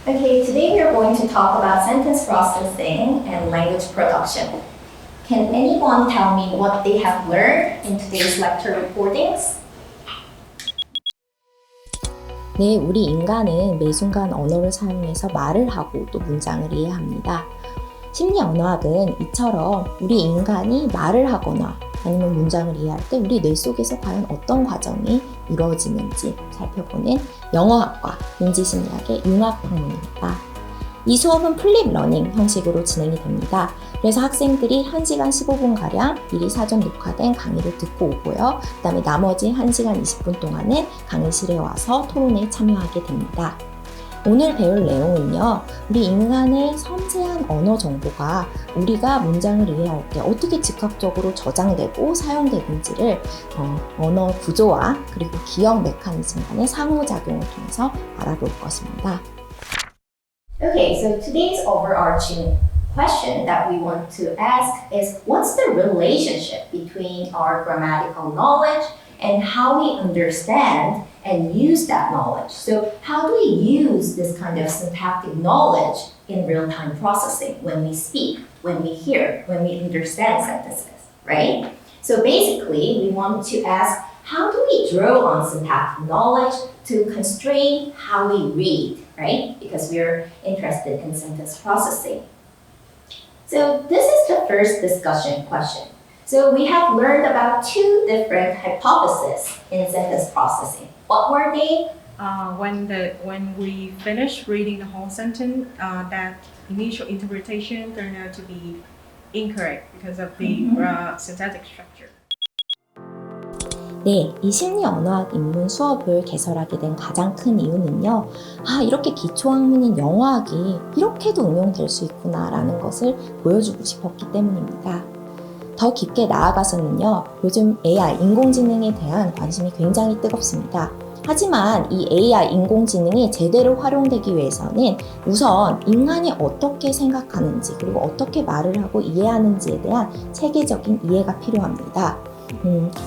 Okay, today we are going to talk about sentence processing and language production. Can anyone tell me what they have learned in today's lecture recordings? 네, 우리 인간은 매 순간 언어를 사용해서 말을 하고 또 문장을 이해합니다. 심리 언어학은 이처럼 우리 인간이 말을 하거나 아니면 문장을 이해할 때 우리 뇌 속에서 과연 어떤 과정이 이루어지는지 살펴보는 영어학과 인지심리학의 융합 학문입니다. 이 수업은 플립 러닝 형식으로 진행이 됩니다. 그래서 학생들이 1시간 15분가량 미리 사전 녹화된 강의를 듣고 오고요. 그 다음에 나머지 1시간 20분 동안은 강의실에 와서 토론에 참여하게 됩니다. 오늘 배울 내용은요, 우리 인간의 섬세한 언어 정보가 우리가 문장을 이해할 때 어떻게 즉각적으로 저장되고 사용되는지를 언어 구조와 그리고 기억 메커니즘 간의 상호작용을 통해서 알아볼 것입니다. Okay, so today's overarching question that we want to ask is what's the relationship between our grammatical knowledge and how we understand and use that knowledge? So how do we use this kind of syntactic knowledge in real-time processing when we speak, when we hear, when we understand sentences, right? So basically, we want to ask how do we draw on syntactic knowledge to constrain how we read, right? Because we're interested in sentence processing. So this is the first discussion question. So we have learned about two different hypotheses in sentence processing. What were they? When we finish reading the whole sentence, that initial interpretation turned out to be incorrect because of the syntactic structure. 네, 이 심리 언어학 입문 수업을 개설하게 된 가장 큰 이유는요, 이렇게 기초학문인 영어학이 이렇게도 응용될 수 있구나라는 것을 보여주고 싶었기 때문입니다. 더 깊게 나아가서는요, 요즘 AI, 인공지능에 대한 관심이 굉장히 뜨겁습니다. 하지만 이 AI, 인공지능이 제대로 활용되기 위해서는 우선 인간이 어떻게 생각하는지 그리고 어떻게 말을 하고 이해하는지에 대한 체계적인 이해가 필요합니다.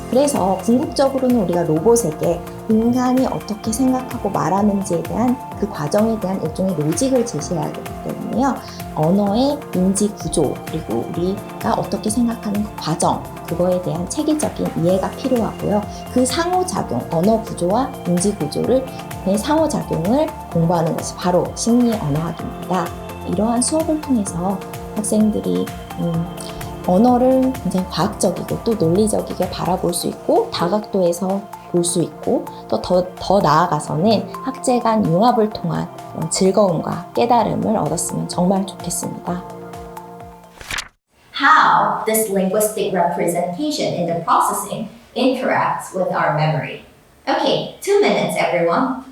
그래서 궁극적으로는 우리가 로봇에게 인간이 어떻게 생각하고 말하는지에 대한 그 과정에 대한 일종의 로직을 제시해야 되기 때문에요. 언어의 인지 구조, 그리고 우리가 어떻게 생각하는 그 과정, 그거에 대한 체계적인 이해가 필요하고요. 그 상호작용, 언어 구조와 인지 구조를 상호작용을 공부하는 것이 바로 심리 언어학입니다. 이러한 수업을 통해서 학생들이 언어를 굉장히 과학적이고 또 논리적이게 바라볼 수 있고 다각도에서 볼 수 있고 또 더 나아가서는 학제 간 융합을 통한 그런 즐거움과 깨달음을 얻었으면 정말 좋겠습니다. How this linguistic representation in the processing interacts with our memory. Okay, 2 minutes everyone.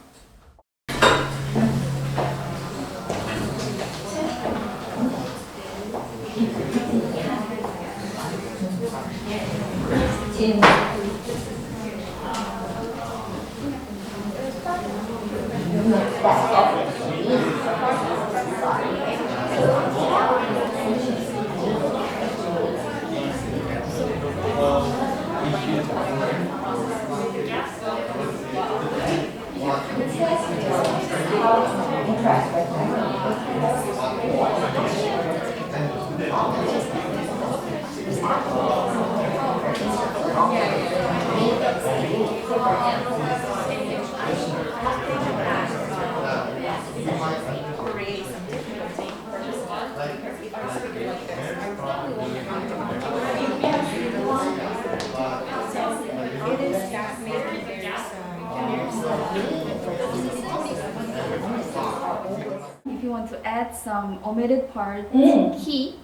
If you want to add some omitted part key,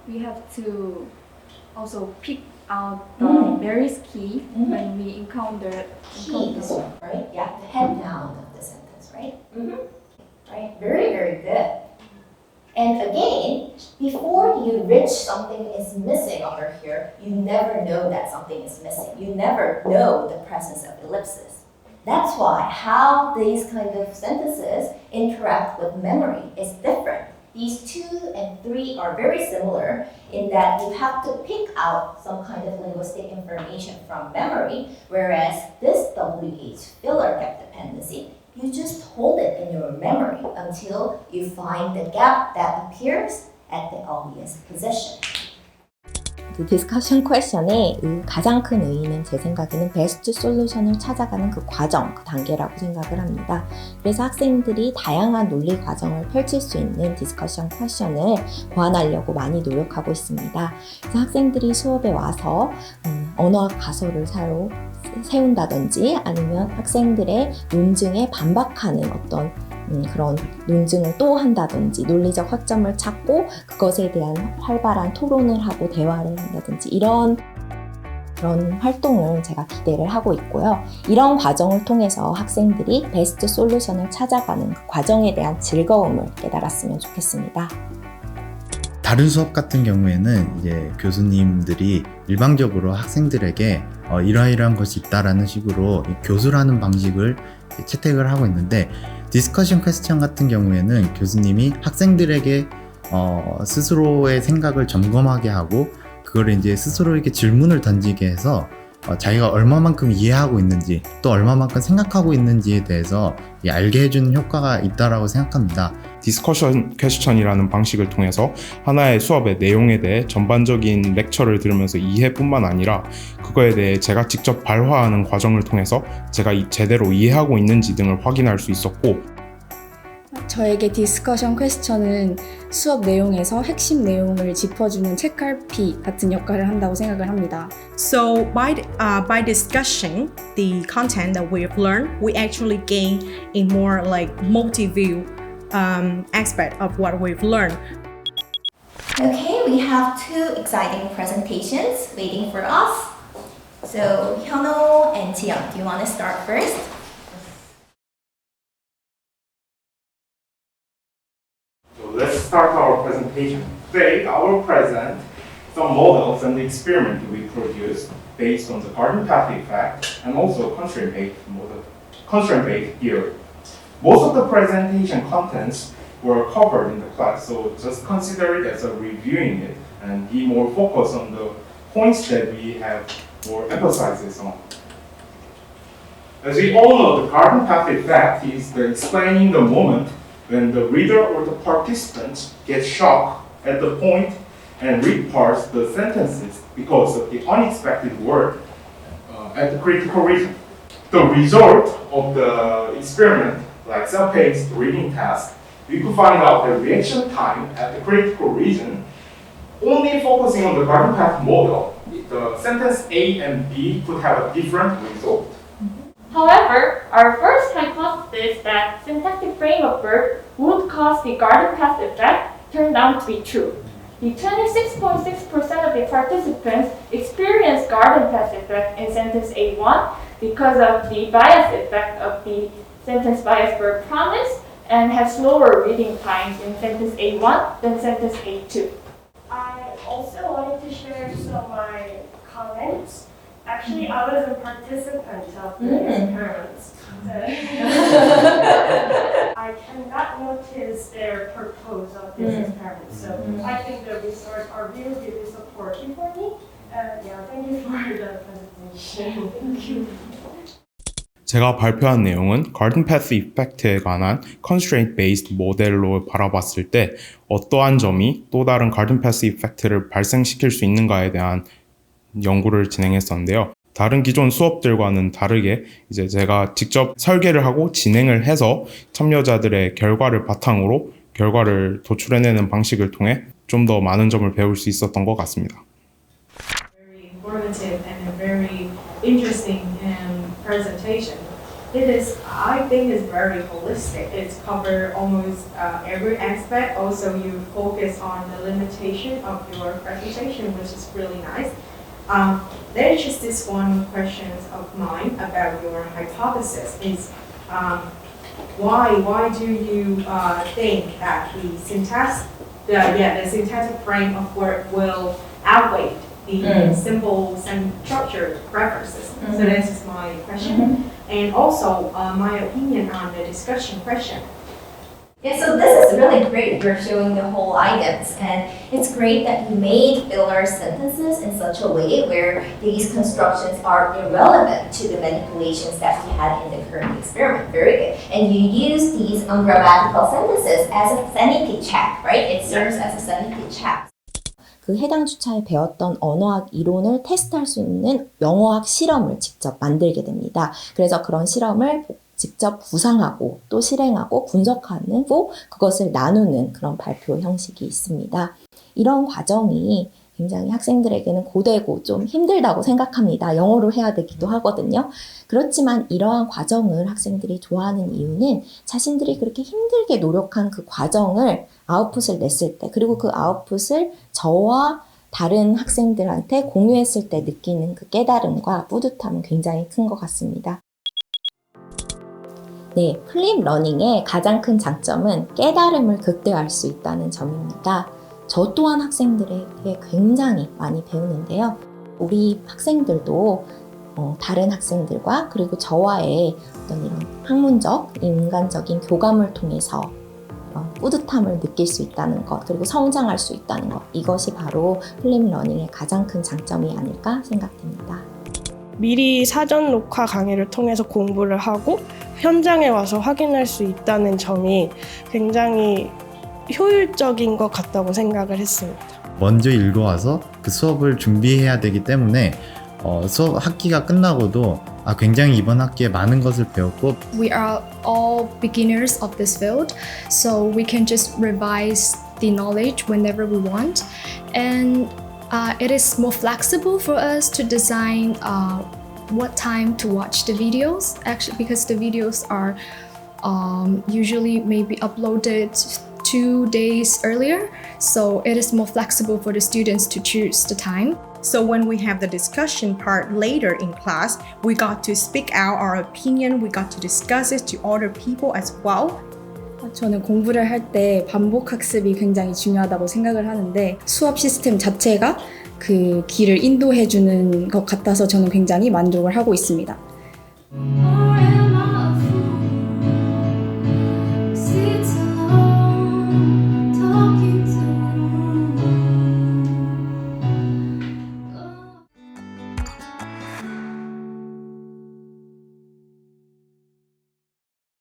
we have to also pick out the various key when we encounter Keys, right? Yeah, the head noun of the sentence, right? Right, very, very good. And again, before you reach something is missing over here, you never know that something is missing. You never know the presence of ellipsis. That's why how these kind of sentences interact with memory is different. These 2 and 3 are very similar in that you have to pick out some kind of linguistic information from memory, whereas this WH filler gap dependency, you just hold it in your memory until you find the gap that appears at the obvious position. 그 디스커션 퀘션의 가장 큰 의의는 제 생각에는 베스트 솔루션을 찾아가는 그 과정, 그 단계라고 생각을 합니다. 그래서 학생들이 다양한 논리 과정을 펼칠 수 있는 디스커션 퀘션을 고안하려고 많이 노력하고 있습니다. 그래서 학생들이 수업에 와서 언어학 가설을 세운다든지 아니면 학생들의 논증에 반박하는 어떤 그런 논증을 또 한다든지 논리적 허점을 찾고 그것에 대한 활발한 토론을 하고 대화를 한다든지 이런 그런 활동을 제가 기대를 하고 있고요. 이런 과정을 통해서 학생들이 베스트 솔루션을 찾아가는 그 과정에 대한 즐거움을 깨달았으면 좋겠습니다. 다른 수업 같은 경우에는 이제 교수님들이 일방적으로 학생들에게 이러이러한 것이 있다라는 식으로 교수라는 방식을 채택을 하고 있는데 디스커션 퀘스천 같은 경우에는 교수님이 학생들에게 스스로의 생각을 점검하게 하고 그걸 이제 스스로에게 질문을 던지게 해서 자기가 얼마만큼 이해하고 있는지 또 얼마만큼 생각하고 있는지에 대해서 알게 해주는 효과가 있다라고 생각합니다. 디스커션 퀘스천이라는 방식을 통해서 하나의 수업의 내용에 대해 전반적인 렉처를 들으면서 이해뿐만 아니라 그거에 대해 제가 직접 발화하는 과정을 통해서 제가 제대로 이해하고 있는지 등을 확인할 수 있었고 저에게 디스커션 퀘스천은 수업 내용에서 핵심 내용을 짚어주는 책갈피 같은 역할을 한다고 생각을 합니다. So by discussing the content that we've learned, we actually gain a more like multi-view aspect of what we've learned. Okay, we have two exciting presentations waiting for us. So Hyunho and Jiyoung, do you want to start first? So let's start our presentation. Today, I will present some models and the experiment we produced based on the garden path effect and also constraint-based theory. Most of the presentation contents were covered in the class, so just consider it as a reviewing it and be more focused on the points that we have more emphasis on. As we all know, the garden path effect is the explaining the moment when the reader or the participant gets shocked at the point and reparse the sentences because of the unexpected word at the critical region. The result of the experiment, like self-paced reading task, we could find out the reaction time at the critical region. Only focusing on the garden path model, the sentence A and B could have a different result. However, our first hypothesis that syntactic frame of verb would cause the garden path effect turned out to be true. The 26.6% of the participants experienced garden path effect in sentence A1 because of the bias effect of the sentence bias verb promise and have slower reading times in sentence A1 than sentence A2. I also wanted to share some of my comments. Actually, I was a participant of the experiments. I cannot notice their purpose of this experiment. So I think the results are really supportive for me. Thank you for the presentation. Thank you. 제가 발표한 내용은 garden path effect에 관한 constraint-based 모델로 바라봤을 때 어떠한 점이 또 다른 garden path effect를 발생시킬 수 있는가에 대한 연구를 진행했었는데요. 다른 기존 수업들과는 다르게 이제 제가 직접 설계를 하고 진행을 해서 참여자들의 결과를 바탕으로 결과를 도출해내는 방식을 통해 좀 더 많은 점을 배울 수 있었던 것 같습니다. Very informative and a very interesting presentation. It is, I think, it's very holistic. It's covered almost every aspect. Also, you focus on the limitation of your presentation, which is really nice. There's just this one question of mine about your hypothesis is why do you think that the syntactic frame of word will outweigh the simple structured references? So this is my question. And also my opinion on the discussion question. Yeah, so this is really great. You're showing the whole items, and it's great that you made filler sentences in such a way where these constructions are irrelevant to the manipulations that we had in the current experiment. Very good. And you use these ungrammatical sentences as a sanity check, right? It serves as a sanity check. 그 해당 주차에 배웠던 언어학 이론을 테스트할 수 있는 영어학 실험을 직접 만들게 됩니다. 그래서 그런 실험을 직접 구상하고 또 실행하고 분석하는 후 그것을 나누는 그런 발표 형식이 있습니다. 이런 과정이 굉장히 학생들에게는 고되고 좀 힘들다고 생각합니다. 영어로 해야 되기도 하거든요. 그렇지만 이러한 과정을 학생들이 좋아하는 이유는 자신들이 그렇게 힘들게 노력한 그 과정을 아웃풋을 냈을 때, 그리고 그 아웃풋을 저와 다른 학생들한테 공유했을 때 느끼는 그 깨달음과 뿌듯함은 굉장히 큰 것 같습니다. 네, 플립 러닝의 가장 큰 장점은 깨달음을 극대화할 수 있다는 점입니다. 저 또한 학생들에게 굉장히 많이 배우는데요. 우리 학생들도 다른 학생들과 그리고 저와의 어떤 이런 학문적, 인간적인 교감을 통해서 뿌듯함을 느낄 수 있다는 것, 그리고 성장할 수 있다는 것, 이것이 바로 플립 러닝의 가장 큰 장점이 아닐까 생각됩니다. 미리 사전 녹화 강의를 통해서 공부를 하고 현장에 와서 확인할 수 있다는 점이 굉장히 효율적인 것 같다고 생각을 했습니다. 먼저 읽어와서 그 수업을 준비해야 되기 때문에 수업 학기가 끝나고도 굉장히 이번 학기에 많은 것을 배웠고 We are all beginners of this field, so we can just revise the knowledge whenever we want. And it is more flexible for us to design what time to watch the videos, actually, because the videos are usually maybe uploaded 2 days earlier, so it is more flexible for the students to choose the time. So when we have the discussion part later in class, we got to speak out our opinion, we got to discuss it to other people as well. 저는 공부를 할 때 반복 학습이 굉장히 중요하다고 생각을 하는데 수업 시스템 자체가 그 길을 인도해 주는 것 같아서 저는 굉장히 만족을 하고 있습니다.